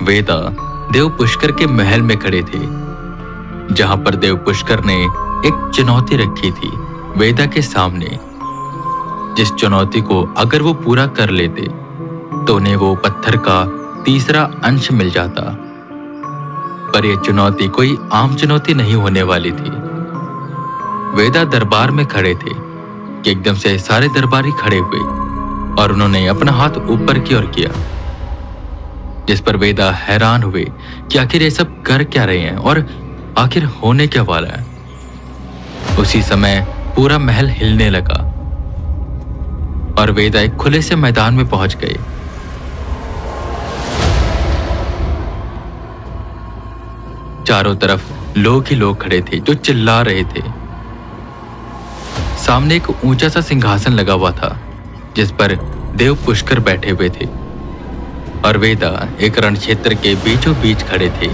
वेदा देव पुष्कर के महल में खड़े थे, जहां पर देव पुष्कर ने एक चुनौती रखी थी वेदा के सामने, जिस चुनौती को अगर वो पूरा कर लेते तो उन्हें वो पत्थर का तीसरा अंश मिल जाता। पर यह चुनौती कोई आम चुनौती नहीं होने वाली थी। वेदा दरबार में खड़े थे कि एकदम से सारे दरबारी खड़े हुए और उन्होंने अपना हाथ ऊपर की ओर किया, जिस पर वेदा हैरान हुए कि आखिर ये सब कर क्या रहे हैं और आखिर होने क्या वाला है। उसी समय पूरा महल हिलने लगा और वेदा एक खुले से मैदान में पहुंच गए। चारों तरफ लोग ही लोग खड़े थे जो चिल्ला रहे थे। सामने एक ऊंचा सा सिंहासन लगा हुआ था, जिस पर देव पुष्कर बैठे हुए थे और वेदा एक रण क्षेत्र के बीचों बीच खड़े थे।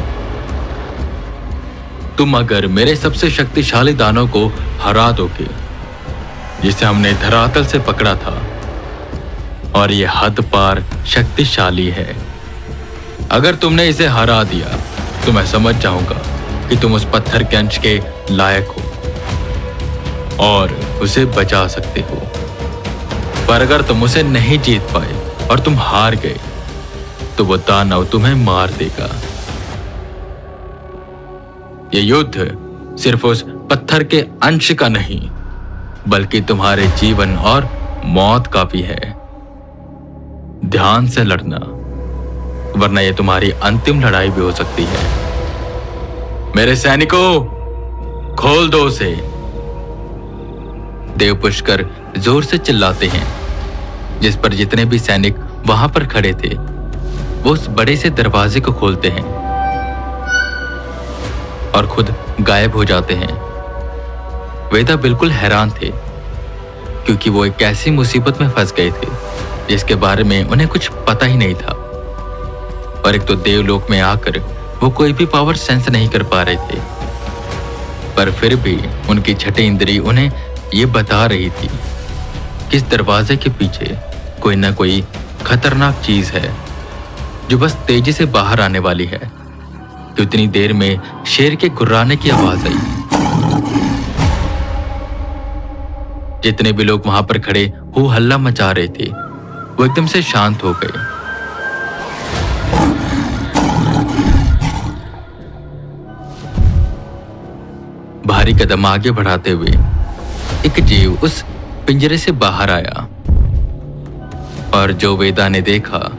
तुम अगर मेरे सबसे शक्तिशाली दानव को हरा दोगे, जिसे हमने धरातल से पकड़ा था, और यह हद पार शक्तिशाली है, अगर तुमने इसे हरा दिया तो मैं समझ जाऊंगा कि तुम उस पत्थर के अंश के लायक हो और उसे बचा सकते हो। पर अगर तुम उसे नहीं जीत पाए और तुम हार गए तो वो दानव तुम्हें मार देगा। ये युद्ध सिर्फ उस पत्थर के अंश का नहीं, बल्कि तुम्हारे जीवन और मौत का भी है। ध्यान से लड़ना, वरना यह तुम्हारी अंतिम लड़ाई भी हो सकती है। मेरे सैनिकों, खोल दो उसे। देव पुष्कर जोर से चिल्लाते हैं, जिस पर जितने भी सैनिक वहां पर खड़े थे वो उस बड़े से दरवाजे को खोलते हैं और खुद गायब हो जाते हैं। वेदा बिल्कुल हैरान थे, क्योंकि वो एक ऐसी मुसीबत में फंस गए थे जिसके बारे में उन्हें कुछ पता ही नहीं था। और एक तो देवलोक में आकर वो कोई भी पावर सेंस नहीं कर पा रहे थे, पर फिर भी उनकी छठी इंद्री उन्हें ये बता रही थी कि इस दरवाजे के पीछे कोई ना कोई खतरनाक चीज है जो बस तेजी से बाहर आने वाली है। कि उतनी देर में शेर के गुर्राने की आवाज आई। जितने भी लोग वहां पर खड़े हो हल्ला मचा रहे थे वो एकदम से शांत हो गए। भारी कदम आगे बढ़ाते हुए एक जीव उस पिंजरे से बाहर आया और जो वेदा ने देखा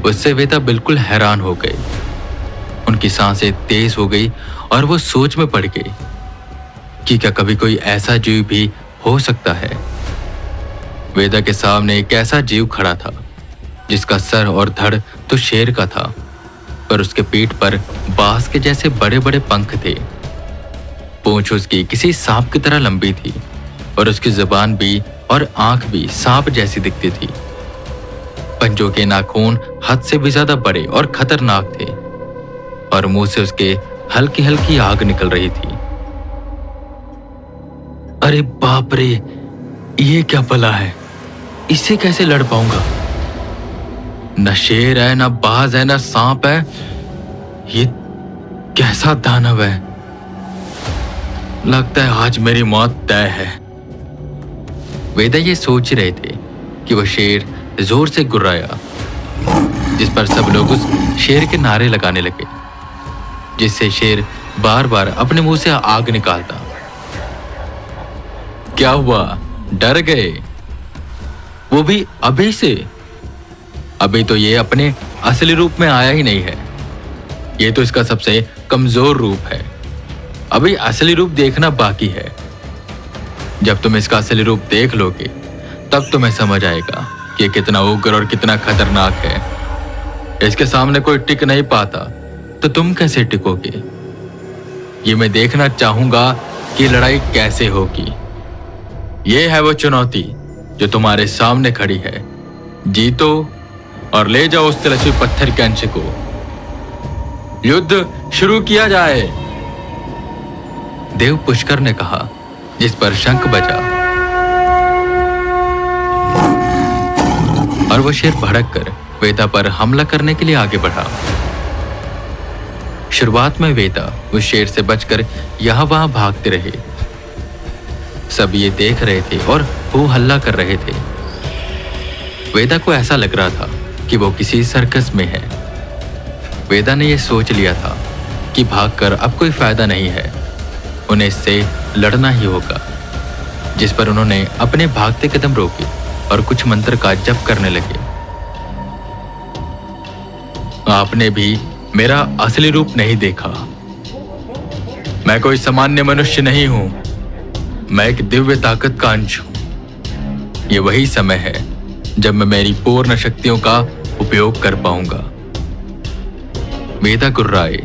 उससे वेदा बिल्कुल हैरान हो गए। उनकी सांसें तेज हो गई और वो सोच में पड़ गए कि क्या कभी कोई ऐसा जीव भी हो सकता है। वेदा के सामने एक ऐसा जीव खड़ा था जिसका सर और धड़ तो शेर का था, पर उसके पीठ पर बांस के जैसे बड़े बड़े पंख थे। पूंछ उसकी किसी सांप की तरह लंबी थी और उसकी जुबान भी और आंख भी सांप जैसी दिखती थी। पंजों के नाखून हद से भी ज्यादा बड़े और खतरनाक थे और मुंह से उसके हल्की हल्की आग निकल रही थी। अरे बाप रे, ये क्या भला है? इससे कैसे लड़ पाऊंगा? न शेर है, न बाज है, न सांप है। ये कैसा दानव है? लगता है आज मेरी मौत तय है। वेदा ये सोच रहे थे कि वह शेर जोर से गुर्राया, जिस पर सब लोग उस शेर के नारे लगाने लगे, जिससे शेर बार बार अपने मुंह से आग निकालता। क्या हुआ? डर गए? वो भी अभी से? अभी तो ये अपने असली रूप में आया ही नहीं है। ये तो इसका सबसे कमजोर रूप है। अभी असली रूप देखना बाकी है। जब तुम इसका असली रूप देख लोगे तब तुम्हें समझ आएगा कि कितना उग्र और कितना खतरनाक है। इसके सामने कोई टिक नहीं पाता तो तुम कैसे टिकोगे? ये मैं देखना चाहूंगा कि लड़ाई कैसे होगी। ये है वो चुनौती जो तुम्हारे सामने खड़ी है। जीतो और ले जाओ उस तिलस्मी पत्थर के अंश को। युद्ध शुरू किया जाए। देव पुष्कर ने कहा, जिस पर शंख बजा और वो शेर भड़क कर वेदा पर हमला करने के लिए आगे बढ़ा। शुरुआत में वेदा उस शेर से बचकर यहां वहां भागते रहे। सब ये देख रहे थे और हो हल्ला कर रहे थे। वेदा को ऐसा लग रहा था कि वो किसी सर्कस में है। वेदा ने यह सोच लिया था कि भागकर अब कोई फायदा नहीं है, उन्हें इससे लड़ना ही होगा। जिस पर उन्होंने अपने भागते कदम रोके और कुछ मंत्र का जप करने लगे। आपने भी मेरा असली रूप नहीं देखा। मैं कोई सामान्य मनुष्य नहीं हूं, मैं एक दिव्य ताकत का अंश हूं। ये वही समय है जब मैं मेरी पूर्ण शक्तियों का उपयोग कर पाऊंगा। वेदा गुर्राए,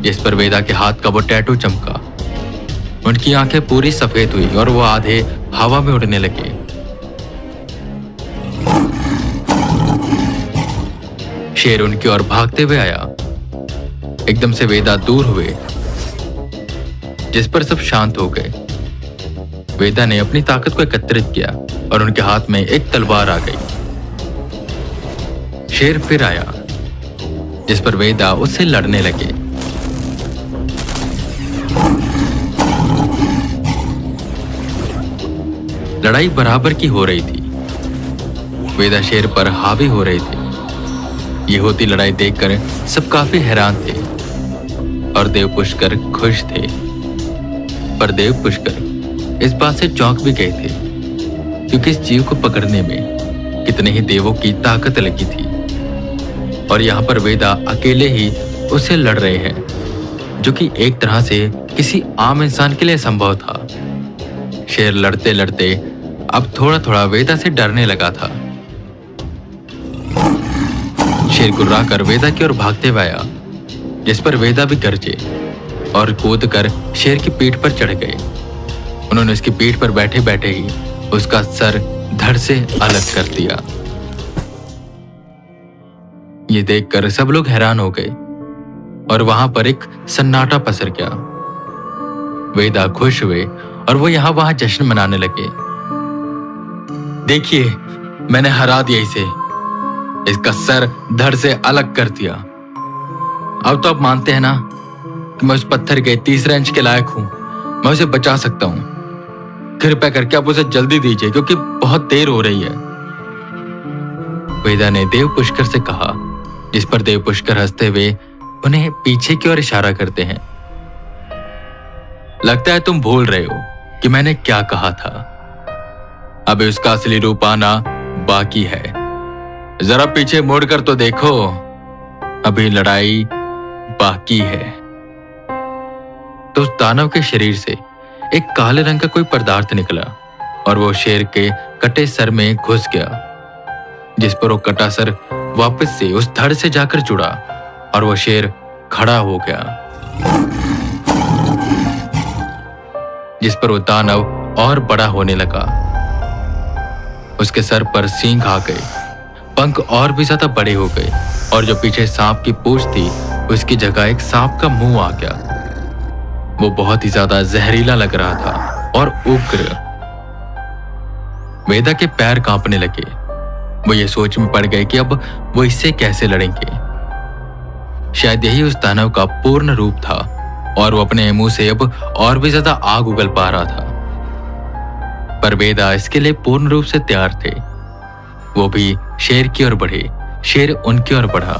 जिस पर वेदा के हाथ का वो टैटू चमका। उनकी आंखें पूरी सफेद हुई और वो आधे हवा में उड़ने लगे। शेर उनकी ओर भागते हुए आया। एकदम से वेदा दूर हुए, जिस पर सब शांत हो गए। वेदा ने अपनी ताकत को एकत्रित किया और उनके हाथ में एक तलवार आ गई। शेर फिर आया, जिस पर वेदा उससे लड़ने लगे। लड़ाई बराबर की हो रही थी। वेदा शेर पर हावी हो रहे थे। ये होती लड़ाई देखकर सब काफी हैरान थे और देव पुष्कर खुश थे। पर देव पुष्कर इस बात से चौंक भी गए थे, क्योंकि इस जीव को पकड़ने में कितने ही देवों की ताकत लगी थी और यहाँ पर वेदा अकेले ही उससे लड़ रहे हैं, जो कि एक तरह से किसी आम इंसान के लिए संभव था। शेर लड़ते लड़ते अब थोड़ा थोड़ा वेदा से डरने लगा था। शेर गुर्राकर वेदा की ओर भागते हुए आया, जिस पर वेदा भी गरजे और कूद कर शेर की पीठ पर चढ़ गए। उन्होंने उसकी पीठ पर बैठे बैठे ही उसका सर धड़ से अलग कर दिया। ये देखकर सब लोग हैरान हो गए और वहां पर एक सन्नाटा पसर गया। वेदा खुश हुए और वो यहां वहां जश्न मनाने लगे। देखिए, मैंने हरा दिया इसे, इसका सर धड़ से अलग कर दिया। अब तो आप मानते हैं ना कि मैं उस पत्थर के तीसरे अंश के लायक हूं, मैं उसे बचा सकता हूं। कृपया करके आप उसे जल्दी दीजिए, क्योंकि बहुत देर हो रही है। वेदा ने देव पुष्कर से कहा, जिस पर देव पुष्कर हंसते हुए उन्हें पीछे की ओर इशारा करते हैं। लगता है तुम भूल रहे हो कि मैंने क्या कहा था। अभी उसका असली रूप आना बाकी है। जरा पीछे मुड़कर तो देखो, अभी लड़ाई बाकी है। तो उस दानव के शरीर से एक काले रंग का कोई पदार्थ निकला और वो शेर के कटे सर में घुस गया, जिस पर वो कटा सर वापस से उस धड़ से जाकर जुड़ा और वो शेर खड़ा हो गया, जिस पर वो दानव और बड़ा होने लगा। उसके सर पर सींग आ गए, पंख और भी ज्यादा बड़े हो गए और जो पीछे सांप की पूंछ थी उसकी जगह एक सांप का मुंह आ गया। वो बहुत ही ज्यादा जहरीला लग रहा था और उग्र। वेदा के पैर कांपने लगे। वो ये सोच में पड़ गए कि अब वो इससे कैसे लड़ेंगे। शायद यही उस दानव का पूर्ण रूप था और वो अपने मुंह से अब और भी ज्यादा आग उगल पा रहा था। पर वेदा इसके लिए पूर्ण रूप से तैयार थे। वो भी शेर की ओर बढ़े, शेर उनकी ओर बढ़ा।